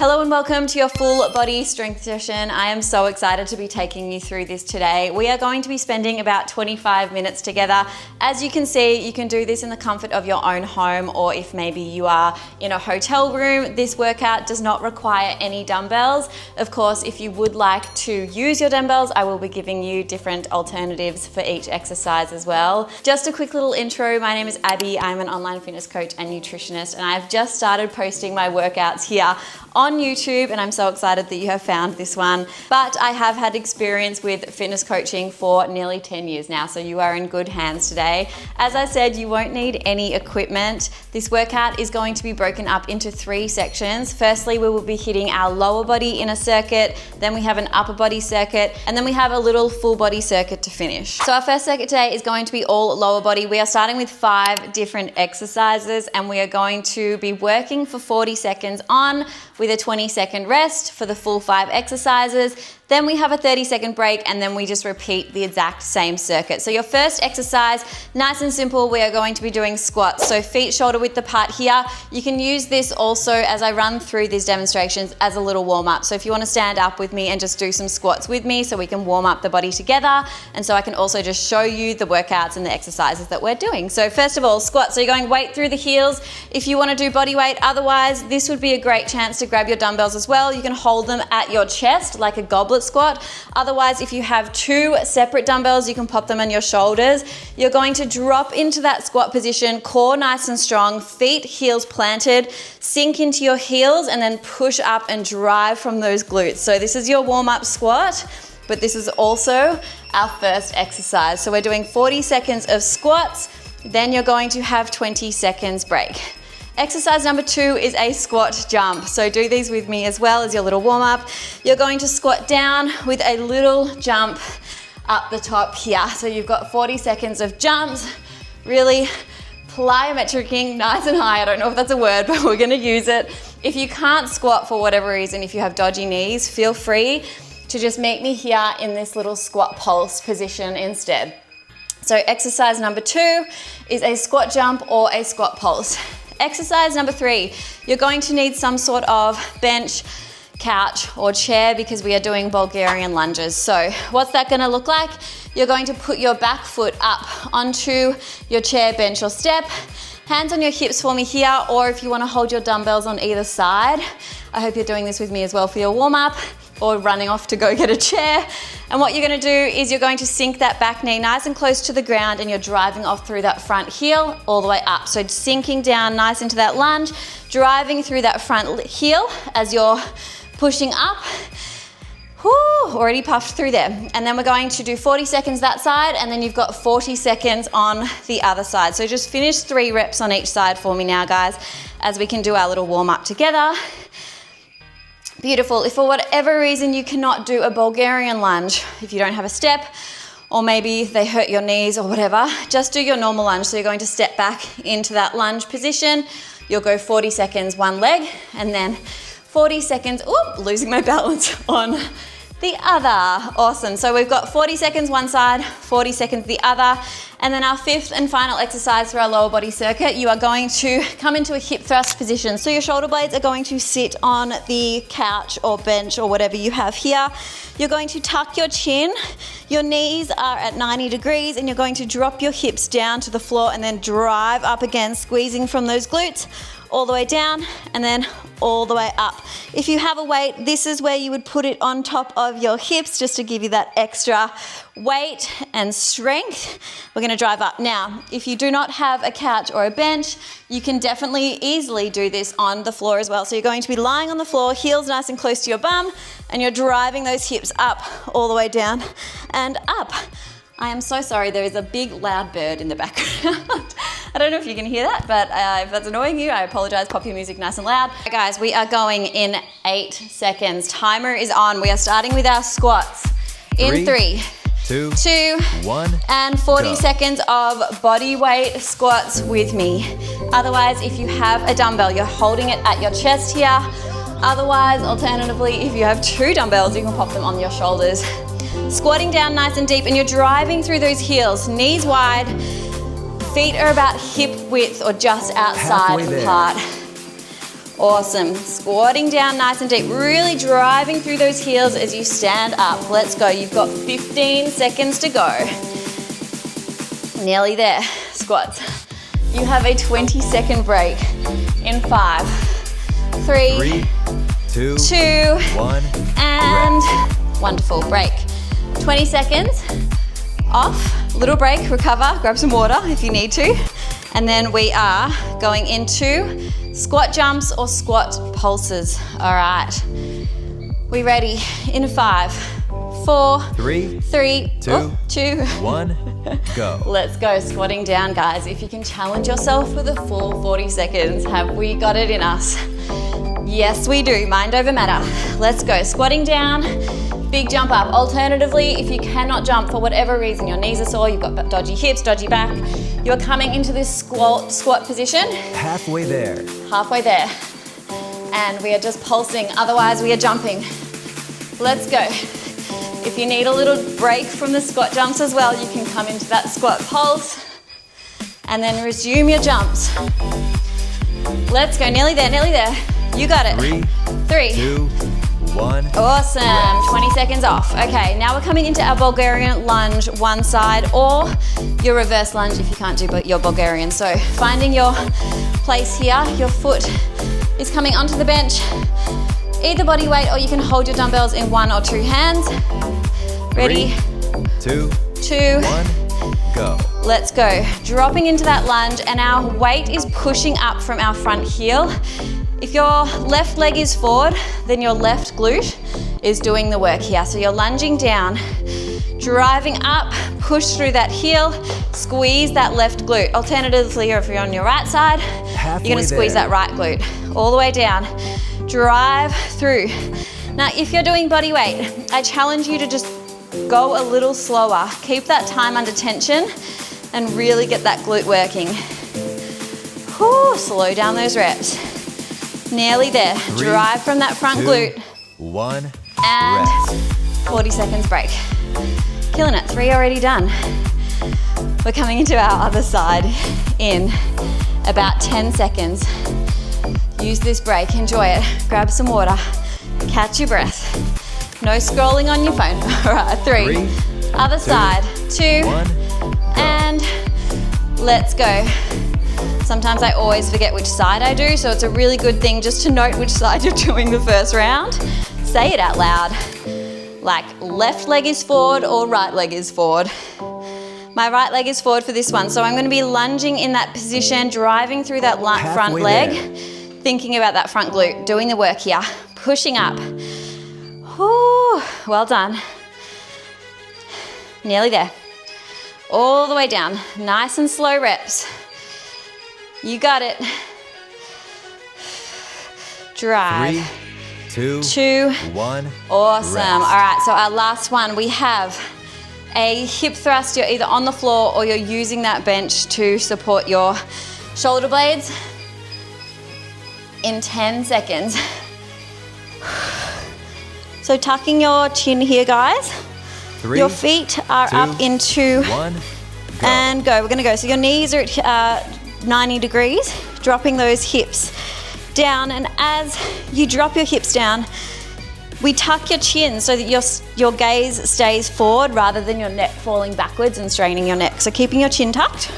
Hello and welcome to your full body strength session. I am so excited to be taking you through this today. We are going to be spending about 25 minutes together. As you can see, you can do this in the comfort of your own home, or if maybe you are in a hotel room, this workout does not require any dumbbells. Of course, if you would like to use your dumbbells, I will be giving you different alternatives for each exercise as well. Just a quick little intro. My name is Abby. I'm an online fitness coach and nutritionist, and I've just started posting my workouts here on YouTube, and I'm so excited that you have found this one. But I have had experience with fitness coaching for nearly 10 years now, so you are in good hands today. As I said, you won't need any equipment. This workout is going to be broken up into 3 sections. Firstly, we will be hitting our lower body in a circuit, then we have an upper body circuit, and then we have a little full body circuit to finish. So our first circuit today is going to be all lower body. We are starting with 5 different exercises, and we are going to be working for 40 seconds on with a 20-second rest for the full 5 exercises. Then we have a 30-second break, and then we just repeat the exact same circuit. So your first exercise, nice and simple, we are going to be doing squats. So feet shoulder width apart here. You can use this also as I run through these demonstrations as a little warm up. So if you want to stand up with me and just do some squats with me so we can warm up the body together, and so I can also just show you the workouts and the exercises that we're doing. So first of all, squats. So you're going weight through the heels. If you want to do body weight, otherwise this would be a great chance to grab your dumbbells as well. You can hold them at your chest like a goblet squat. Otherwise, if you have 2 separate dumbbells, you can pop them on your shoulders. You're going to drop into that squat position, core nice and strong, feet, heels planted, sink into your heels, and then push up and drive from those glutes. So this is your warm-up squat, but this is also our first exercise. So we're doing 40 seconds of squats, then you're going to have 20 seconds break. Exercise number 2 is a squat jump. So do these with me as well as your little warm up. You're going to squat down with a little jump up the top here. So you've got 40 seconds of jumps, really plyometricing nice and high. I don't know if that's a word, but we're gonna use it. If you can't squat for whatever reason, if you have dodgy knees, feel free to just meet me here in this little squat pulse position instead. So exercise number 2 is a squat jump or a squat pulse. Exercise number 3, you're going to need some sort of bench, couch, or chair because we are doing Bulgarian lunges. So what's that gonna look like? You're going to put your back foot up onto your chair, bench, or step. Hands on your hips for me here, or if you wanna hold your dumbbells on either side. I hope you're doing this with me as well for your warm-up, or running off to go get a chair. And what you're gonna do is you're going to sink that back knee nice and close to the ground, and you're driving off through that front heel all the way up. So sinking down nice into that lunge, driving through that front heel as you're pushing up. Whew, already puffed through there. And then we're going to do 40 seconds that side, and then you've got 40 seconds on the other side. So just finish 3 reps on each side for me now, guys, as we can do our little warm up together. Beautiful. If for whatever reason you cannot do a Bulgarian lunge, if you don't have a step, or maybe they hurt your knees or whatever, just do your normal lunge. So you're going to step back into that lunge position. You'll go 40 seconds one leg, and then 40 seconds, losing my balance, on the other. Awesome. So we've got 40 seconds one side, 40 seconds the other. And then our 5th and final exercise for our lower body circuit, you are going to come into a hip thrust position. So your shoulder blades are going to sit on the couch or bench or whatever you have here. You're going to tuck your chin. Your knees are at 90 degrees, and you're going to drop your hips down to the floor and then drive up again, squeezing from those glutes all the way down and then all the way up. If you have a weight, this is where you would put it on top of your hips just to give you that extra weight and strength. We're gonna drive up. Now, if you do not have a couch or a bench, you can definitely easily do this on the floor as well. So you're going to be lying on the floor, heels nice and close to your bum, and you're driving those hips up all the way down and up. I am so sorry, there is a big loud bird in the background. I don't know if you can hear that, but if that's annoying you, I apologize. Pop your music nice and loud. Right, guys, we are going in 8 seconds. Timer is on. We are starting with our squats. In 3, 2, 1, and 40 go. Seconds of body weight squats with me. Otherwise, if you have a dumbbell, you're holding it at your chest here. Otherwise, alternatively, if you have 2 dumbbells, you can pop them on your shoulders. Squatting down nice and deep, and you're driving through those heels, knees wide, feet are about hip width or just outside apart. Awesome. Squatting down nice and deep, really driving through those heels as you stand up. Let's go. You've got 15 seconds to go. Nearly there. Squats. You have a 20-second break in 5, 3, 2, 1, and wonderful. Break. 20 seconds. Off. Little break. Recover. Grab some water if you need to. And then we are going into squat jumps or squat pulses. All right. We ready? In 5, 4, 3, 2, 1, go. Let's go. Squatting down, guys. If you can challenge yourself with a full 40 seconds, have we got it in us? Yes, we do. Mind over matter. Let's go. Squatting down. Big jump up. Alternatively, if you cannot jump for whatever reason, your knees are sore, you've got dodgy hips, dodgy back, you're coming into this squat position. Halfway there. Halfway there. And we are just pulsing. Otherwise, we are jumping. Let's go. If you need a little break from the squat jumps as well, you can come into that squat pulse and then resume your jumps. Let's go. Nearly there, nearly there. You got it. 3, 2, 1. Awesome. Rest. 20 seconds off. Okay, now we're coming into our Bulgarian lunge, one side, or your reverse lunge if you can't do your Bulgarian. So finding your place here, your foot is coming onto the bench, either body weight, or you can hold your dumbbells in 1 or 2 hands. Ready? 3, 2, 1, go. Let's go. Dropping into that lunge, and our weight is pushing up from our front heel. If your left leg is forward, then your left glute is doing the work here. So you're lunging down, driving up, push through that heel, squeeze that left glute. Alternatively, if you're on your right side, you're gonna squeeze that right glute all the way down. Drive through. Now, if you're doing body weight, I challenge you to just go a little slower. Keep that time under tension and really get that glute working. Whew, slow down those reps. Nearly there. 3, drive from that front 2, glute. 1, and rest. 40 seconds break. Killing it. 3 already done. We're coming into our other side in about 10 seconds. Use this break. Enjoy it. Grab some water. Catch your breath. No scrolling on your phone. All right. 3. Other side. 2. 1, and let's go. Sometimes I always forget which side I do, so it's a really good thing just to note which side you're doing the first round. Say it out loud. Like left leg is forward or right leg is forward. My right leg is forward for this one, so I'm gonna be lunging in that position, driving through that front leg, thinking about that front glute, doing the work here, pushing up. Whew, well done. Nearly there. All the way down, nice and slow reps. You got it. Drive. 3, 2, 1. Awesome. Rest. All right, so our last one, we have a hip thrust. You're either on the floor or you're using that bench to support your shoulder blades in 10 seconds. So tucking your chin here, guys. 3, your feet are 2, up into 1, go. and go. We're gonna go. So your knees are at 90 degrees, dropping those hips down, and as you drop your hips down, we tuck your chin so that your gaze stays forward rather than your neck falling backwards and straining your neck. So keeping your chin tucked,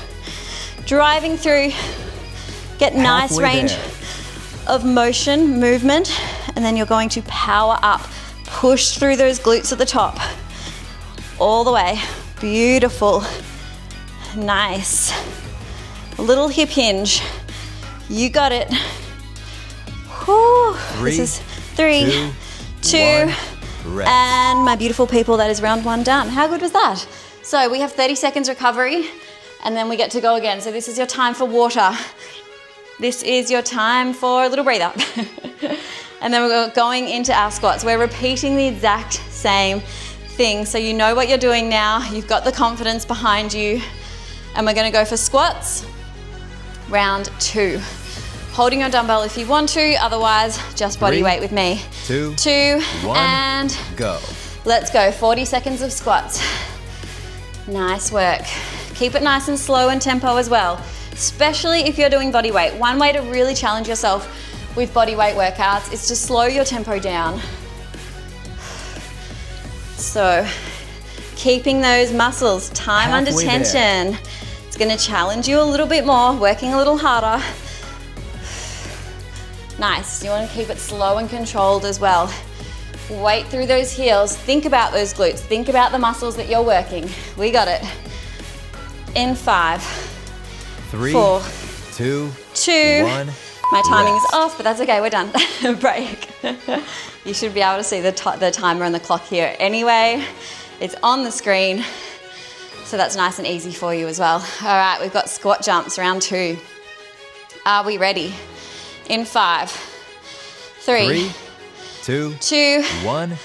driving through, get nice range of motion, movement, and then you're going to power up, push through those glutes at the top, all the way. Beautiful, nice. A little hip hinge. You got it. Whew. 3, this is 3, 2, and my beautiful people, that is round 1 done. How good was that? So we have 30 seconds recovery, and then we get to go again. So this is your time for water. This is your time for a little breather. And then we're going into our squats. We're repeating the exact same thing. So you know what you're doing now. You've got the confidence behind you. And we're gonna go for squats. Round 2. Holding your dumbbell if you want to, otherwise just body weight with me. 2, 1, and go. Let's go. 40 seconds of squats. Nice work. Keep it nice and slow and tempo as well, especially if you're doing body weight. One way to really challenge yourself with body weight workouts is to slow your tempo down. So keeping those muscles time under tension. It's gonna challenge you a little bit more, working a little harder. Nice, you wanna keep it slow and controlled as well. Weight through those heels, think about those glutes, think about the muscles that you're working. We got it. In 5, 3, 4, 2, 1. My timing's off, but that's okay, we're done. Break. You should be able to see the timer on the clock here anyway. It's on the screen, so that's nice and easy for you as well. All right, we've got squat jumps, round 2. Are we ready? In 5, 3, 2, 1,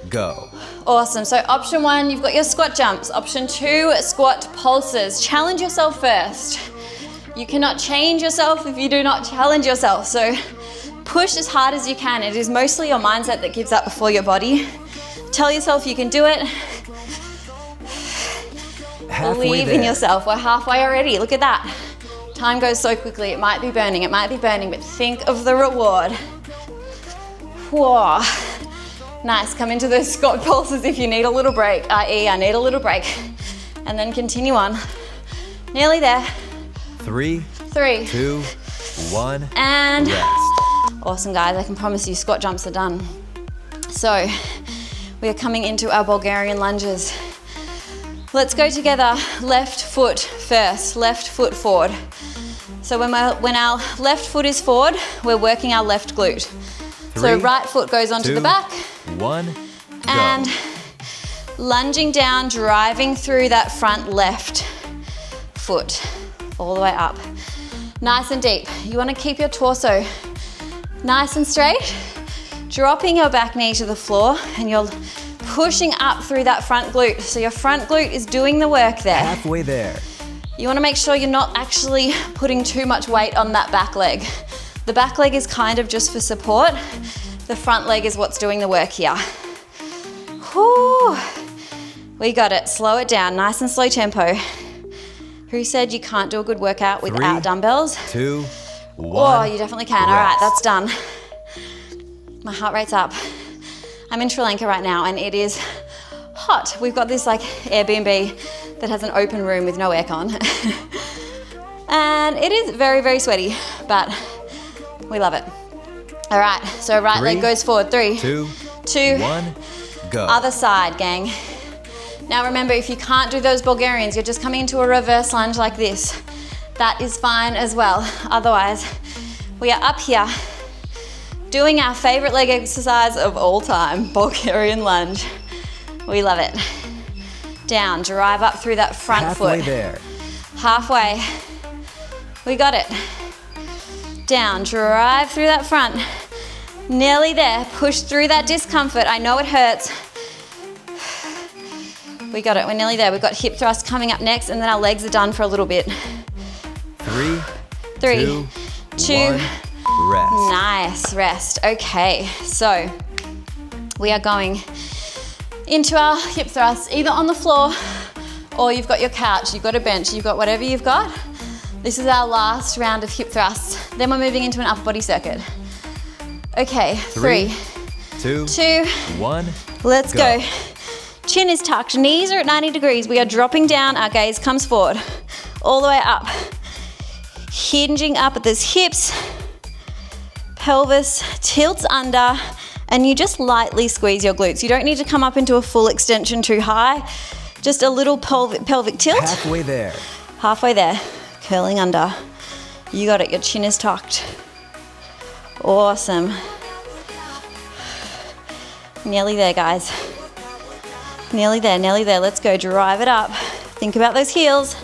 go. Awesome, so option 1, you've got your squat jumps. Option 2, squat pulses. Challenge yourself first. You cannot change yourself if you do not challenge yourself. So push as hard as you can. It is mostly your mindset that gives up before your body. Tell yourself you can do it. Believe in yourself. We're halfway already. Look at that. Time goes so quickly. It might be burning, but think of the reward. Whoa. Nice. Come into those squat pulses if you need a little break, i.e. I need a little break. And then continue on. Nearly there. 3, 2, 1, and rest. Awesome, guys. I can promise you squat jumps are done. So we are coming into our Bulgarian lunges. Let's go together. Left foot first, left foot forward. So when our left foot is forward, we're working our left glute. 3, so right foot goes onto 2, the back. 1, go. And lunging down, driving through that front left foot all the way up. Nice and deep. You want to keep your torso nice and straight, dropping your back knee to the floor, and you're pushing up through that front glute. So your front glute is doing the work there. Halfway there. You want to make sure you're not actually putting too much weight on that back leg. The back leg is kind of just for support. The front leg is what's doing the work here. Whew. We got it. Slow it down. Nice and slow tempo. Who said you can't do a good workout without 3, dumbbells? 2, 1. Oh, you definitely can. All right, that's done. My heart rate's up. I'm in Sri Lanka right now and it is hot. We've got this like Airbnb that has an open room with no aircon. And it is very, very sweaty, but we love it. All right, so right leg goes forward. 3, 2, 1, go. Other side, gang. Now remember, if you can't do those Bulgarians, you're just coming into a reverse lunge like this. That is fine as well. Otherwise, we are up here doing our favorite leg exercise of all time, Bulgarian lunge. We love it. Down, drive up through that front foot. Halfway there. Halfway. We got it. Down, drive through that front. Nearly there. Push through that discomfort. I know it hurts. We got it. We're nearly there. We've got hip thrust coming up next, and then our legs are done for a little bit. 3, 2, 1, rest. Nice, rest. Okay, so we are going into our hip thrusts, either on the floor or you've got your couch, you've got a bench, you've got whatever you've got. This is our last round of hip thrusts. Then we're moving into an upper body circuit. Okay, 3, 2, 1. Let's go. Chin is tucked, knees are at 90 degrees. We are dropping down, our gaze comes forward, all the way up. Hinging up at those hips, pelvis tilts under, and you just lightly squeeze your glutes. You don't need to come up into a full extension too high, just a little pelvic tilt. Halfway there. Halfway there, curling under. You got it, your chin is tucked. Awesome. Nearly there, guys. Nearly there, nearly there. Let's go, drive it up. Think about those heels.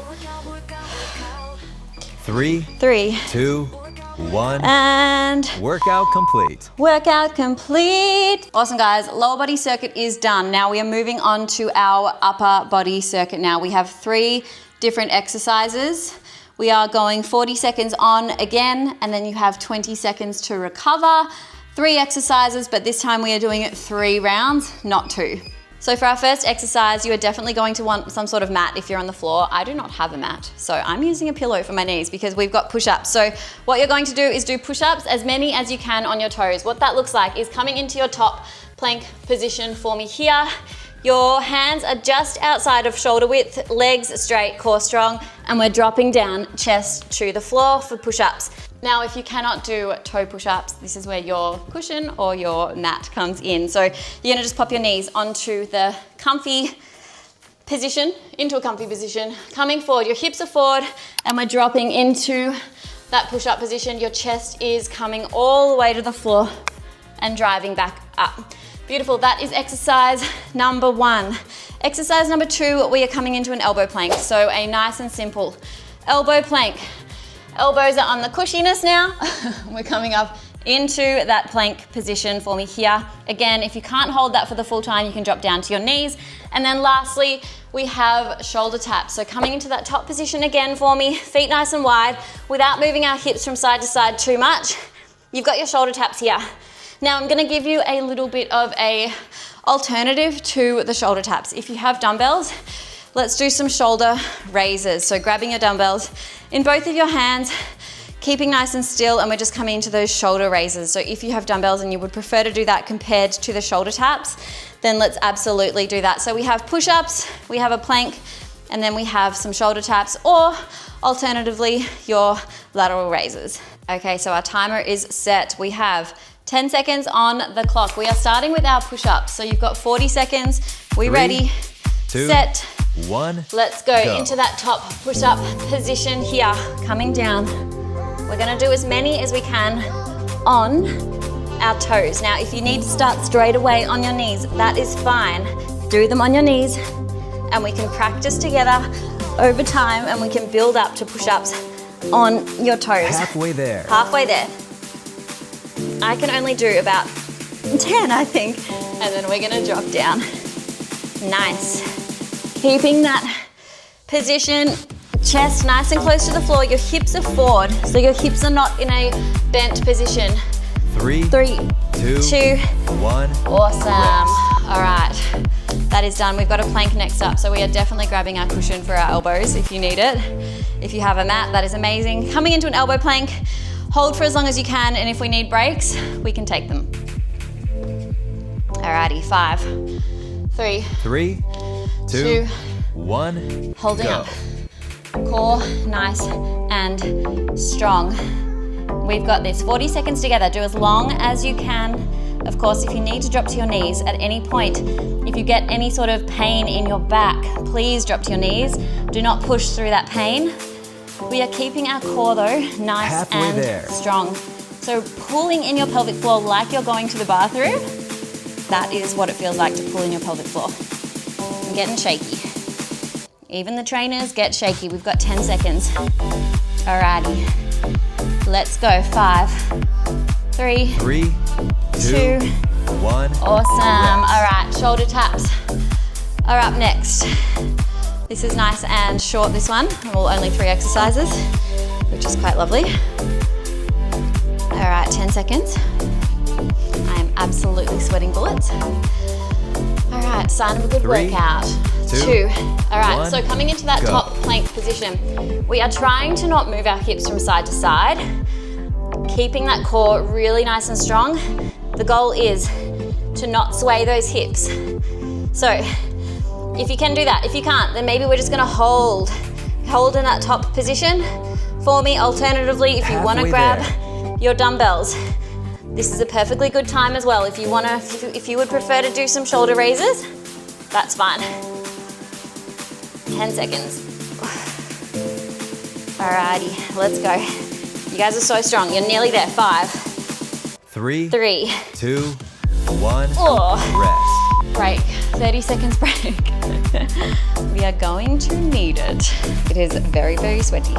3, 2, 1. And workout complete. Workout complete. Awesome, guys. Lower body circuit is done. Now we are moving on to our upper body circuit now. We have 3 different exercises. We are going 40 seconds on again, and then you have 20 seconds to recover. 3 exercises, but this time we are doing it 3 rounds, not 2. So for our first exercise, you are definitely going to want some sort of mat if you're on the floor. I do not have a mat, so I'm using a pillow for my knees because we've got push-ups. So what you're going to do is do push-ups, as many as you can on your toes. What that looks like is coming into your top plank position for me here. Your hands are just outside of shoulder width, legs straight, core strong, and we're dropping down chest to the floor for push-ups. Now, if you cannot do toe push-ups, this is where your cushion or your mat comes in. So you're gonna just pop your knees onto the comfy position, into a comfy position, coming forward, your hips are forward, and we're dropping into that push-up position. Your chest is coming all the way to the floor and driving back up. Beautiful, that is exercise number 1. Exercise number 2, we are coming into an elbow plank. So a nice and simple elbow plank. Elbows are on the cushiness now. We're coming up into that plank position for me here. Again, if you can't hold that for the full time, you can drop down to your knees. And then lastly, we have shoulder taps. So coming into that top position again for me, feet nice and wide, without moving our hips from side to side too much. You've got your shoulder taps here. Now I'm gonna give you a little bit of a alternative to the shoulder taps. If you have dumbbells, let's do some shoulder raises. So grabbing your dumbbells in both of your hands, keeping nice and still, and we're just coming into those shoulder raises. So if you have dumbbells and you would prefer to do that compared to the shoulder taps, then let's absolutely do that. So we have push-ups, we have a plank, and then we have some shoulder taps, or alternatively, your lateral raises. Okay, so our timer is set. We have 10 seconds on the clock. We are starting with our push-ups. So you've got 40 seconds. We ready? 2, set. 1. Let's go into that top push-up position here. Coming down. We're gonna do as many as we can on our toes. Now, if you need to start straight away on your knees, that is fine. Do them on your knees, and we can practice together over time, and we can build up to push-ups on your toes. Halfway there. Halfway there. I can only do about 10, I think, and then we're gonna drop down. Nice. Keeping that position, chest nice and close to the floor. Your hips are forward, so your hips are not in a bent position. 3, 2, 1. Awesome. All right, that is done. We've got a plank next up, so we are definitely grabbing our cushion for our elbows if you need it. If you have a mat, that is amazing. Coming into an elbow plank, hold for as long as you can, and if we need breaks, we can take them. Alrighty, 5, 3, 2, 1. Holding go. up. Core nice and strong. We've got this. 40 seconds together. Do as long as you can. Of course, if you need to drop to your knees at any point, if you get any sort of pain in your back, please drop to your knees. Do not push through that pain. We are keeping our core though nice Halfway and there. strong. So pulling in your pelvic floor like you're going to the bathroom, that is what it feels like to pull in your pelvic floor. I'm getting shaky. Even the trainers get shaky. We've got 10 seconds. Alrighty. Let's go. 5, 3, 2, 1. Awesome. All right, shoulder taps are up next. This is nice and short, this one. Well, only 3 exercises, which is quite lovely. All right, 10 seconds. I am absolutely sweating bullets. All right, sign of a good 3, workout. 2. All right, 1, so coming into that go. top plank position, we are trying to not move our hips from side to side, keeping that core really nice and strong. The goal is to not sway those hips. So if you can do that, if you can't, then maybe we're just gonna hold in that top position. For me, alternatively, if you wanna grab your dumbbells, this is a perfectly good time as well. If you would prefer to do some shoulder raises, that's fine. 10 seconds. Alrighty, let's go. You guys are so strong. You're nearly there. 5, 3, 2, 1. Oh. Rest. Break. 30 seconds break. We are going to need it. It is very, very sweaty.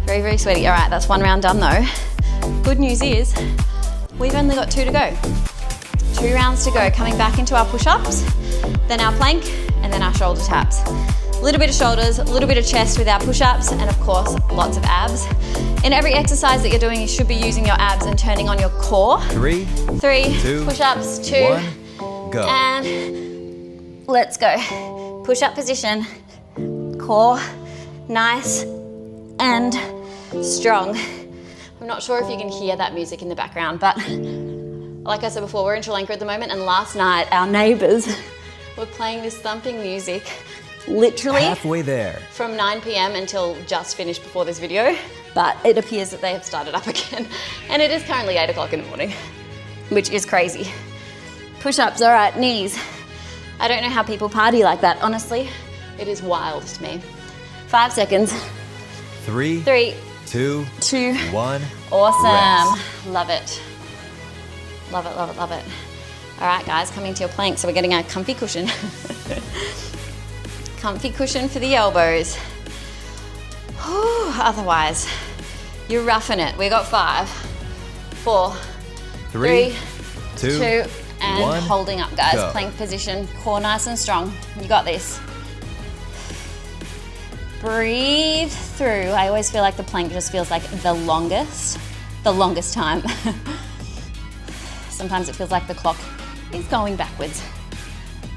Very, very sweaty. All right, that's 1 round done though. Good news is we've only got 2 to go. 2 rounds to go. Coming back into our push-ups, then our plank, and then our shoulder taps. A little bit of shoulders, a little bit of chest with our push-ups, and of course, lots of abs. In every exercise that you're doing, you should be using your abs and turning on your core. 3, 3, 2, push-ups, 2, 1, go. and Let's go. Push-up position. Core nice and strong. I'm not sure if you can hear that music in the background, but like I said before, we're in Sri Lanka at the moment, and last night our neighbors were playing this thumping music literally halfway there from 9 p.m. until just finished before this video, but it appears that they have started up again, and it is currently 8 o'clock in the morning, which is crazy. Push-ups, all right, knees. I don't know how people party like that, honestly. It is wild to me. 5 seconds. 3, 2, 1. Awesome. Rest. Love it. Love it, love it, love it. All right, guys, coming to your plank. So we're getting a comfy cushion. Comfy cushion for the elbows. Whew, otherwise, you're roughing it. We got 5, 4, 3, 2, and 1. Holding up, guys. Go. Plank position, core nice and strong. You got this. Breathe through. I always feel like the plank just feels like the longest time. Sometimes it feels like the clock is going backwards.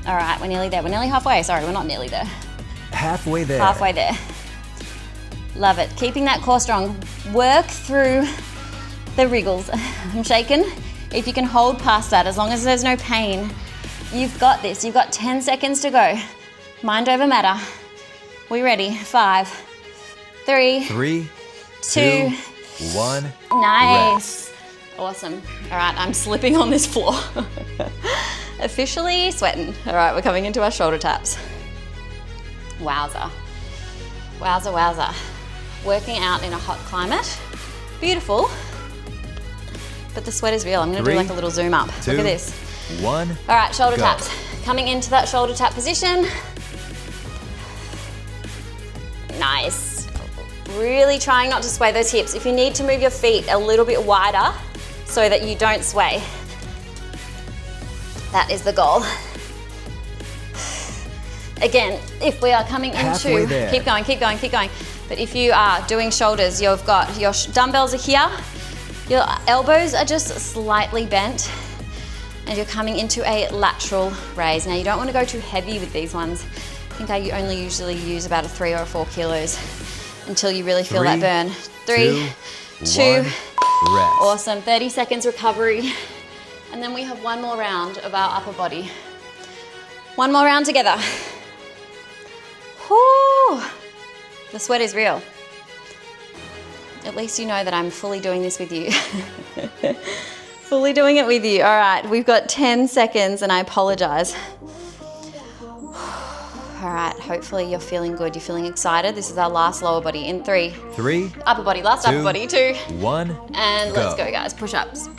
All right, we're nearly there. We're nearly halfway. Sorry, we're not nearly there. Halfway there. Halfway there. Love it. Keeping that core strong. Work through the wriggles. I'm shaking. If you can hold past that, as long as there's no pain, you've got this. You've got 10 seconds to go. Mind over matter. We ready? 5, 3, 2, 1. Nice. Rest. Awesome. All right, I'm slipping on this floor. Officially sweating. All right, we're coming into our shoulder taps. Wowza. Wowza, wowza. Working out in a hot climate. Beautiful. But the sweat is real. I'm gonna do like a little zoom up. 2, Look at this. 1. All right, shoulder Go. taps. Coming into that shoulder tap position. Nice. Really trying not to sway those hips. If you need to move your feet a little bit wider so that you don't sway, that is the goal. Again, if we are coming Halfway into, there. keep going, keep going, keep going. But if you are doing shoulders, you've got your dumbbells are here, your elbows are just slightly bent, and you're coming into a lateral raise. Now you don't want to go too heavy with these ones. I think I only usually use about a 3 or 4 kilos until you really feel that burn. 3, 2, 1. Rest. Awesome. 30 seconds recovery. And then we have one more round of our upper body. One more round together. Whoo! The sweat is real. At least you know that I'm fully doing this with you. Fully doing it with you. All right, we've got 10 seconds and I apologize. All right, hopefully you're feeling good. You're feeling excited. This is our last lower body in 3. 3. Upper body, last upper body, 2. 1. And let's go, guys. Push-ups.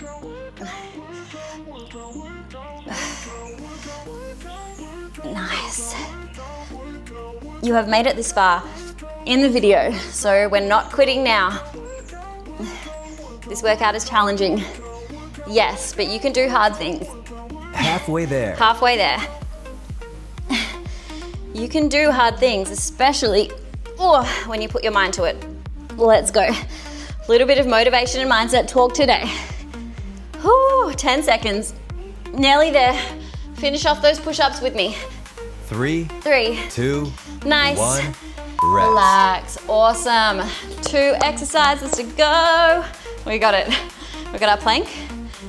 Nice. You have made it this far in the video, so we're not quitting now. This workout is challenging. Yes, but you can do hard things. Halfway there. Halfway there. You can do hard things, especially when you put your mind to it. Let's go. A little bit of motivation and mindset talk today. 10 seconds. Nearly there. Finish off those push-ups with me. 3, 2, Nice. 1. Rest. Relax. Awesome. 2 exercises to go. We got it. We've got our plank,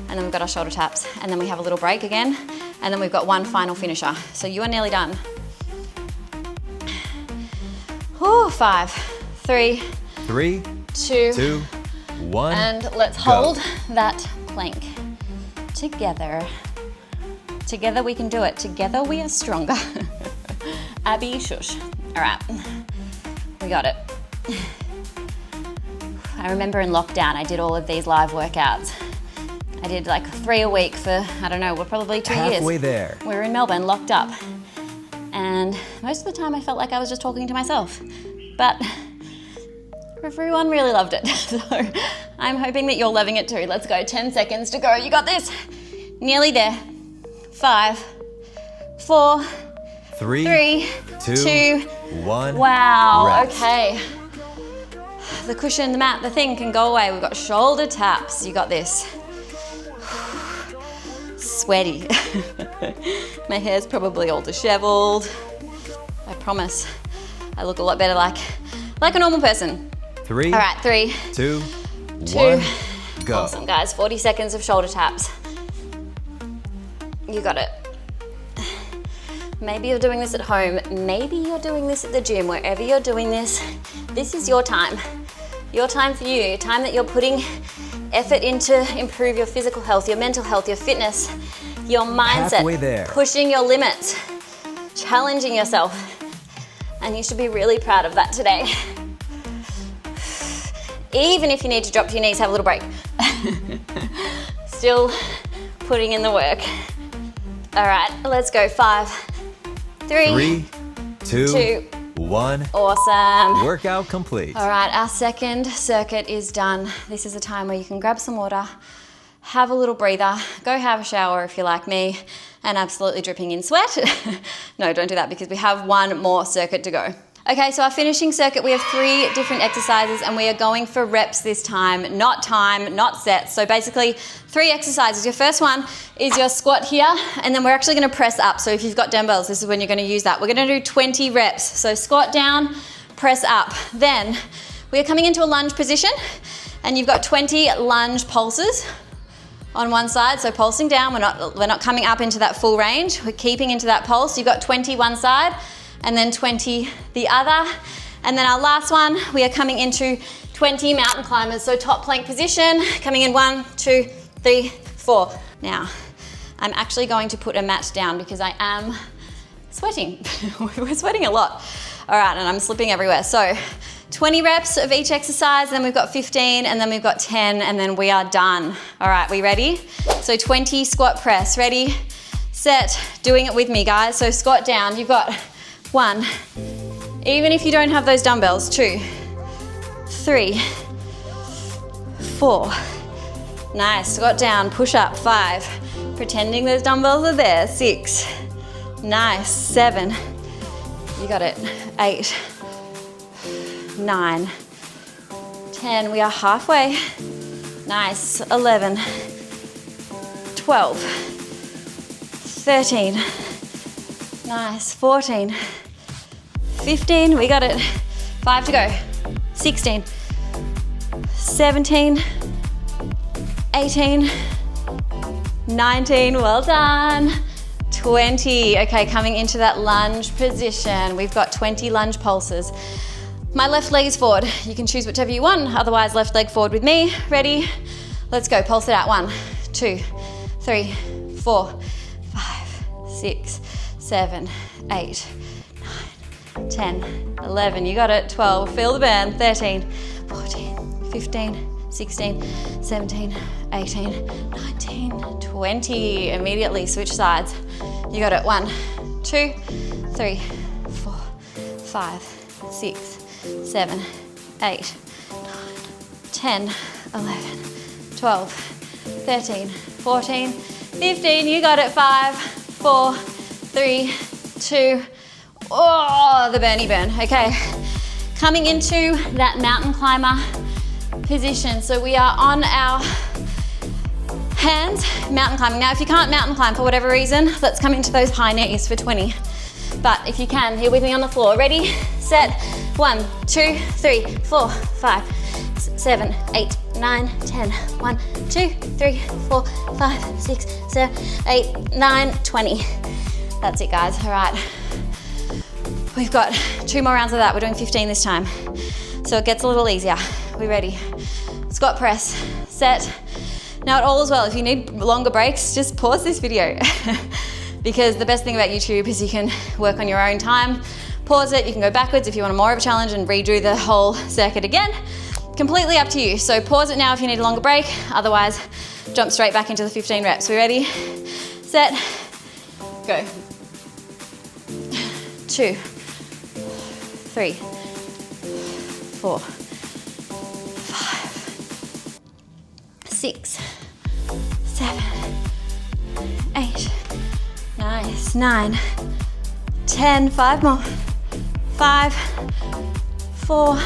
and then we've got our shoulder taps, and then we have a little break again, and then we've got one final finisher. So you are nearly done. 5, 3, 2, 1. and let's hold that plank together. Together we can do it. Together we are stronger. Abby, shush. All right, we got it. I remember in lockdown, I did all of these live workouts. I did like 3 a week for, I don't know, probably 2 years. Halfway there. We were in Melbourne, locked up. And most of the time I felt like I was just talking to myself. But everyone really loved it. So I'm hoping that you're loving it too. Let's go, 10 seconds to go. You got this. Nearly there. 5, 4, 3, 2, 1. Wow, Rest. okay. The cushion, the mat, the thing can go away. We've got shoulder taps. You got this. sweaty. My hair's probably all disheveled. I promise I look a lot better like a normal person. 3, All right, 3, 2, 2. 1, go. Awesome, guys. 40 seconds of shoulder taps. You got it. Maybe you're doing this at home. Maybe you're doing this at the gym. Wherever you're doing this, this is your time. Your time for you. Time that you're putting effort in to improve your physical health, your mental health, your fitness, your mindset. Halfway there. Pushing your limits, challenging yourself. And you should be really proud of that today. Even if you need to drop to your knees, have a little break. Still putting in the work. All right, let's go. 5, 3, 2, 1. Awesome. Workout complete. All right, our second circuit is done. This is a time where you can grab some water, have a little breather, go have a shower if you're like me, and absolutely dripping in sweat. No, don't do that because we have one more circuit to go. Okay, so our finishing circuit, we have 3 different exercises and we are going for reps this time, not sets. So basically 3 exercises. Your first one is your squat here, and then we're actually gonna press up. So if you've got dumbbells, this is when you're gonna use that. We're gonna do 20 reps. So squat down, press up. Then we are coming into a lunge position and you've got 20 lunge pulses on one side. So pulsing down, we're not coming up into that full range. We're keeping into that pulse. You've got 20 one side, and then 20 the other. And then our last one, we are coming into 20 mountain climbers. So top plank position, coming in 1, 2, 3, 4. Now, I'm actually going to put a mat down because I am sweating. We're sweating a lot. All right, and I'm slipping everywhere. So 20 reps of each exercise, then we've got 15, and then we've got 10, and then we are done. All right, we ready? So 20 squat press. Ready, set, doing it with me, guys. So squat down, you've got 1, even if you don't have those dumbbells, 2, 3, 4. Nice, squat down, push up, 5. Pretending those dumbbells are there, 6. Nice, 7. You got it, 8, 9, 10. We are halfway. Nice, 11, 12, 13. Nice, 14, 15, we got it. 5 to go. 16, 17, 18, 19, well done. 20, okay, coming into that lunge position. We've got 20 lunge pulses. My left leg is forward. You can choose whichever you want, otherwise left leg forward with me. Ready? Let's go, pulse it out. 1, 2, 3, 4, 5, 6, 7, 8, 9, 10, 11, you got it, 12, feel the burn, 13, 14, 15, 16, 17, 18, 19, 20, immediately switch sides. You got it, 1, 2, 3, 4, 5, 6, 7, 8, 9, 10, 11, 12, 13, 14, 15, you got it, 5, 4, 3, 2, oh, the burny burn. Okay, coming into that mountain climber position. So we are on our hands, mountain climbing. Now, if you can't mountain climb for whatever reason, let's come into those high knees for 20. But if you can, you're with me on the floor. Ready, set, 1, 2, 3, 4, 5, 7, 8, 9, 10. 1, 2, 3, 4, 5, 6, 7, 8, 9, 20. That's it, guys. All right. We've got 2 more rounds of that. We're doing 15 this time. So it gets a little easier. We ready? Squat press, set. Now at all as well, if you need longer breaks, just pause this video. Because the best thing about YouTube is you can work on your own time. Pause it, you can go backwards if you want more of a challenge and redo the whole circuit again. Completely up to you. So pause it now if you need a longer break. Otherwise, jump straight back into the 15 reps. We ready? Set, go. 2, 3, 4, 5, 6, 7, 8, nice, 9, 10, 5 more, 5, 4,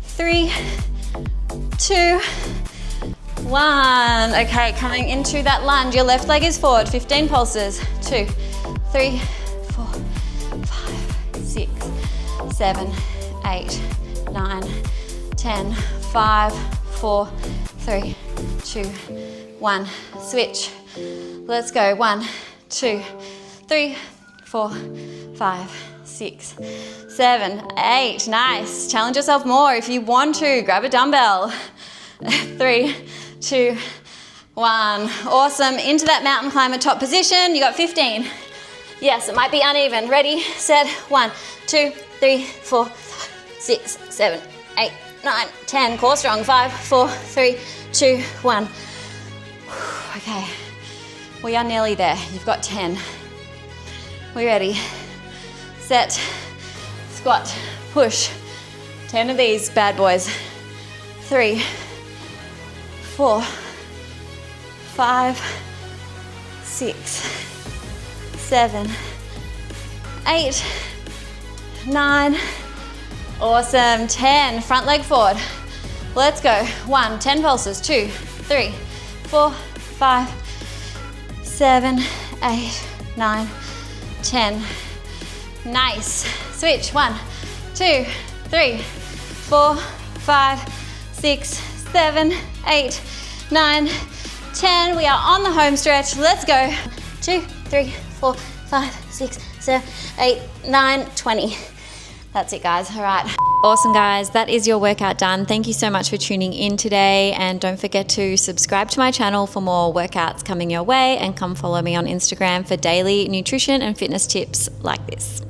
3, 2, 1. Okay, coming into that lunge. Your left leg is forward. 15 pulses. 2, 3, 4, 5, 6, 7, 8, 9, 10. 5, 4, 3, 2, 1. Switch. Let's go. 1, 2, 3, 4, 5, 6, 7, 8. Nice. Challenge yourself more if you want to. Grab a dumbbell. 3, 2, 1. Awesome. Into that mountain climber top position. You got 15. Yes, it might be uneven. Ready, set, 1, 2, 3, 4, 6, 7, 8, 9, 10. Core strong. 5, 4, 3, 2, 1. Okay. We are nearly there. You've got 10. We ready? Set, squat, push. 10 of these bad boys. 3, 4, 5, 6, 7, 8, 9. Awesome. 10. Front leg forward. Let's go. 1, 10 pulses. 2, 3, 4, 5, 7, 8, 9, 10. Nice. Switch. 1, 2, 3, 4, 5, 6, 7, 8, 9, 10. We are on the home stretch. Let's go. 2, 3, 4, 5, 6, 7, 8, 9, 20. That's it, guys. All right. Awesome, guys. That is your workout done. Thank you so much for tuning in today. And don't forget to subscribe to my channel for more workouts coming your way, and come follow me on Instagram for daily nutrition and fitness tips like this.